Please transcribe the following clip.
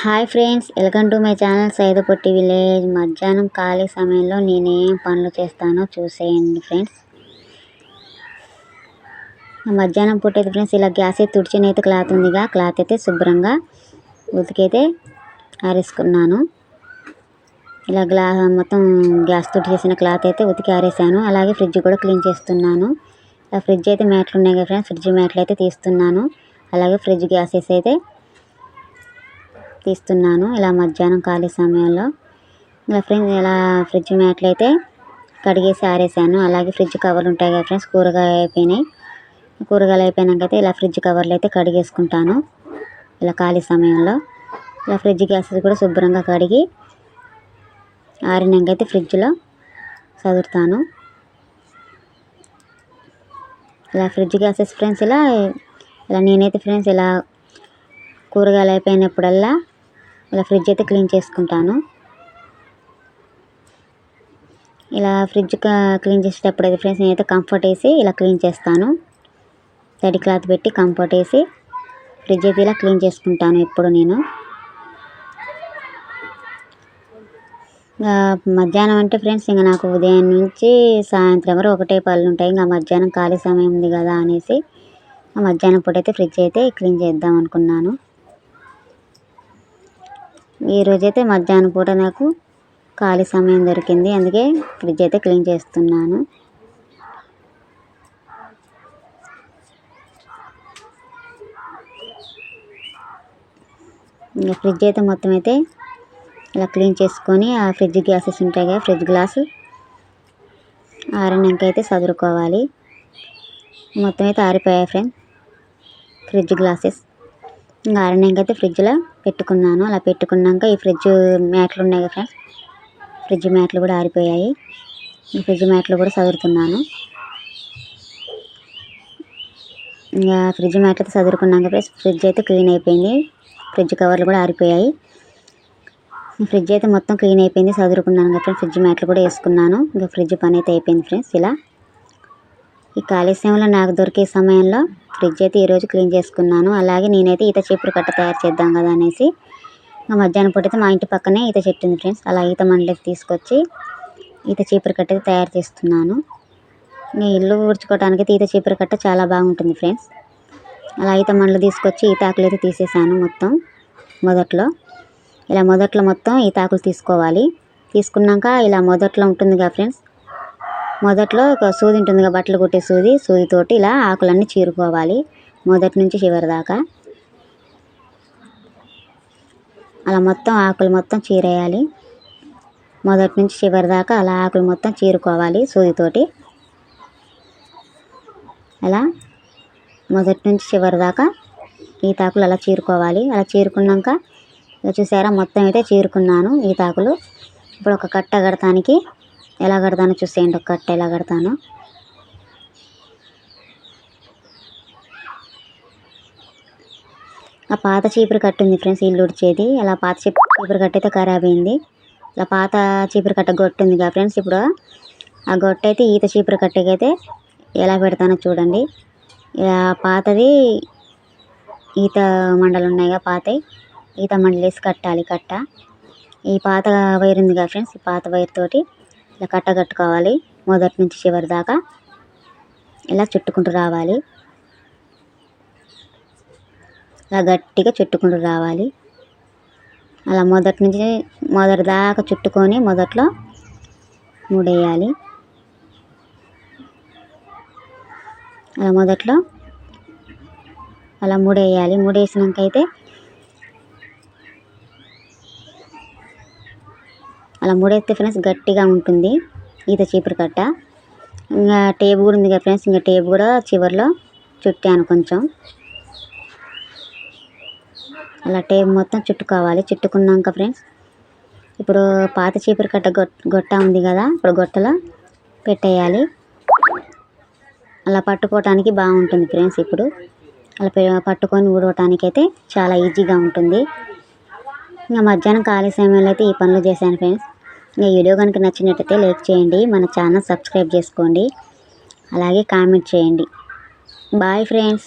Hi friends, welcome to my channel Saidapur village. మధ్యాహ్నం ఖాళీ సమయంలో నేనేం పనులు చేస్తానో చూసేయండి ఫ్రెండ్స్. మధ్యాహ్నం పూట అయితే ఫ్రెండ్స్ ఇలా గ్యాస్ అయితే తుడిచినైతే క్లాత్ ఉందిగా, క్లాత్ అయితే శుభ్రంగా ఉతికైతే ఆరేసుకున్నాను. ఇలా మొత్తం గ్యాస్ తుడి చేసిన క్లాత్ అయితే ఉతికి ఆరేసాను. అలాగే ఫ్రిడ్జ్ కూడా క్లీన్ చేస్తున్నాను. ఇలా ఫ్రిడ్జ్ అయితే మ్యాట్లు ఉన్నాయి కదా ఫ్రెండ్స్, ఫ్రిడ్జ్ మ్యాట్లు అయితే తీస్తున్నాను. అలాగే ఫ్రిడ్జ్ గ్యాసెస్ అయితే తీస్తున్నాను ఇలా మధ్యాహ్నం ఖాళీ సమయంలో. ఇలా ఫ్రెండ్స్ ఇలా ఫ్రిడ్జ్ మ్యాట్లు అయితే కడిగేసి ఆరేసాను. అలాగే ఫ్రిడ్జ్ కవర్లు ఉంటాయి కదా ఫ్రెండ్స్, కూరగాయలు అయిపోయినాకైతే ఇలా ఫ్రిడ్జ్ కవర్లు అయితే కడిగేసుకుంటాను ఇలా ఖాళీ సమయంలో. ఇలా ఫ్రిడ్జ్ గ్యాసెస్ కూడా శుభ్రంగా కడిగి ఆరినాకైతే ఫ్రిడ్జ్లో చదువుతాను. ఇలా ఫ్రిడ్జ్ గ్యాసెస్ ఫ్రెండ్స్ ఇలా నేనైతే ఫ్రెండ్స్ ఇలా కూరగాయలు అయిపోయినప్పుడల్లా ఇలా ఫ్రిడ్జ్ అయితే క్లీన్ చేసుకుంటాను. ఇలా ఫ్రిడ్జ్ క్లీన్ చేసేటప్పుడు అయితే ఫ్రెండ్స్ నేనైతే కంఫర్ట్ వేసి ఇలా క్లీన్ చేస్తాను. తడి క్లాత్ పెట్టి కంఫర్ట్ వేసి ఫ్రిడ్జ్ అయితే ఇలా క్లీన్ చేసుకుంటాను ఎప్పుడు నేను. మధ్యాహ్నం అంటే ఫ్రెండ్స్ ఇంకా నాకు ఉదయం నుంచి సాయంత్రం వరకు ఒకటే పనులు ఉంటాయి. ఇంకా మధ్యాహ్నం ఖాళీ సమయం ఉంది కదా అనేసి మధ్యాహ్నం పూట అయితే ఫ్రిడ్జ్ అయితే క్లీన్ చేద్దాం అనుకున్నాను. ఈరోజైతే మధ్యాహ్నం పూట నాకు ఖాళీ సమయం దొరికింది, అందుకే ఫ్రిడ్జ్ అయితే క్లీన్ చేస్తున్నాను. ఇంకా ఫ్రిడ్జ్ అయితే మొత్తం అయితే ఇలా క్లీన్ చేసుకొని ఆ ఫ్రిడ్జ్ గ్లాసెస్ ఉంటాయి కదా, ఫ్రిడ్జ్ గ్లాసు ఆరినాకైతే చదువుకోవాలి. మొత్తం అయితే ఆరిపోయాయి ఫ్రెండ్స్ ఫ్రిడ్జ్ గ్లాసెస్. ఇంకా ఆరినాకైతే ఫ్రిడ్జ్లో పెట్టుకున్నాను. అలా పెట్టుకున్నాక ఈ ఫ్రిడ్జ్ మ్యాట్లు ఉన్నాయి కదా ఫ్రెండ్స్, ఫ్రిడ్జ్ మ్యాట్లు కూడా ఆరిపోయాయి. ఈ ఫ్రిడ్జ్ మ్యాట్లు కూడా చదువుతున్నాను. ఇంకా ఫ్రిడ్జ్ మ్యాట్లు చదువుకున్నాక ఫ్రెండ్స్ ఫ్రిడ్జ్ అయితే క్లీన్ అయిపోయింది. ఫ్రిడ్జ్ కవర్లు కూడా ఆరిపోయాయి. ఫ్రిడ్జ్ అయితే మొత్తం క్లీన్ అయిపోయింది, చదువుకున్నాను కదా ఫ్రెండ్స్. ఫ్రిడ్జ్ మ్యాట్లు కూడా వేసుకున్నాను. ఇంకా ఫ్రిడ్జ్ పని అయితే అయిపోయింది ఫ్రెండ్స్. ఇలా ఈ ఖాళీ సమయంలో నాకు దొరికే సమయంలో ఫ్రిడ్జ్ అయితే ఈరోజు క్లీన్ చేసుకున్నాను. అలాగే నేనైతే ఈత చీపురు కట్ట తయారు చేద్దాం కదా అనేసి మధ్యాహ్నం పూట అయితే మా ఇంటి పక్కనే ఈత చెట్టు ఉంది ఫ్రెండ్స్. అలా ఈత మండలికి తీసుకొచ్చి ఈత చీపురు కట్ట అయితే తయారు చేస్తున్నాను. ఇంకా ఇల్లు ఊడ్చుకోవడానికి అయితే ఈత చీపురు కట్ట చాలా బాగుంటుంది ఫ్రెండ్స్. అలా ఈత మండలు తీసుకొచ్చి ఈతాకులు అయితే తీసేసాను మొత్తం. మొదట్లో మొత్తం ఈతాకులు తీసుకోవాలి. తీసుకున్నాక ఇలా మొదట్లో ఉంటుంది కదా ఫ్రెండ్స్, మొదట్లో ఒక సూది ఉంటుంది కదా, బట్టలు కుట్టే సూదితోటి ఇలా ఆకులన్నీ చీరుకోవాలి మొదటి నుంచి చివరి దాకా. అలా మొత్తం ఆకులు మొత్తం చీరేయాలి మొదటి నుంచి చివరి దాకా. అలా ఆకులు మొత్తం చీరుకోవాలి సూదితోటి. అలా మొదటి నుంచి చివరి దాకా ఈతాకులు అలా చీరుకోవాలి. అలా చీరుకున్నాక చూసారా మొత్తం అయితే చీరుకున్నాను ఈతాకులు. ఇప్పుడు ఒక కట్ట కడతానికి ఎలా కడతానో చూసేయండి. ఒక కట్ట ఎలా కడతానో. ఆ పాత చీపురు కట్ట ఉంది ఫ్రెండ్స్ ఇల్లు ఉడిచేది. అలా పాత చీపురు కట్ట అయితే ఖరాబ్ అయింది. ఇలా పాత చీపురు కట్ట గొట్టు ఉంది కదా ఫ్రెండ్స్, ఇప్పుడు ఆ గొట్ట అయితే ఈత చీపురు కట్టకైతే ఎలా పెడతానో చూడండి. ఇలా పాతది ఈత మండలు ఉన్నాయి కదా, పాత ఈత మండలు వేసి కట్టాలి కట్ట. ఈ పాత వైర్ ఉంది కదా ఫ్రెండ్స్, ఈ పాత వైర్ తోటి ఇలా కట్ట కట్టుకోవాలి మొదటి నుంచి చివరి దాకా. ఇలా చుట్టుకుంటూ రావాలి, ఇలా గట్టిగా చుట్టుకుంటూ రావాలి. అలా మొదటి దాకా చుట్టుకొని మొదట్లో మూడేయాలి. అలా మొదట్లో అలా మూడేయాలి. మూడేసినాక అయితే అలా మూడేస్తే ఫ్రెండ్స్ గట్టిగా ఉంటుంది ఈత చీపురు కట్ట. ఇంకా టేప్ కూడా ఉంది కదా ఫ్రెండ్స్, ఇంకా టేప్ కూడా చివరిలో చుట్టాను కొంచెం. అలా టేప్ మొత్తం చుట్టుకోవాలి. చుట్టుకున్నాక ఫ్రెండ్స్ ఇప్పుడు పాత చీపురు కట్ట గొట్ట ఉంది కదా, ఇప్పుడు గొట్టలో పెట్టేయాలి. అలా పట్టుకోవటానికి బాగుంటుంది ఫ్రెండ్స్. ఇప్పుడు అలా పట్టుకొని ఊడవటానికి అయితే చాలా ఈజీగా ఉంటుంది. ఇంకా మధ్యాహ్నం ఖాళీ సమయంలో అయితే ఈ పనులు చేశాను ఫ్రెండ్స్. ఇంకా వీడియో కనుక నచ్చినట్టయితే లైక్ చేయండి, మన ఛానల్ సబ్స్క్రైబ్ చేసుకోండి, అలాగే కామెంట్ చేయండి. Bye friends.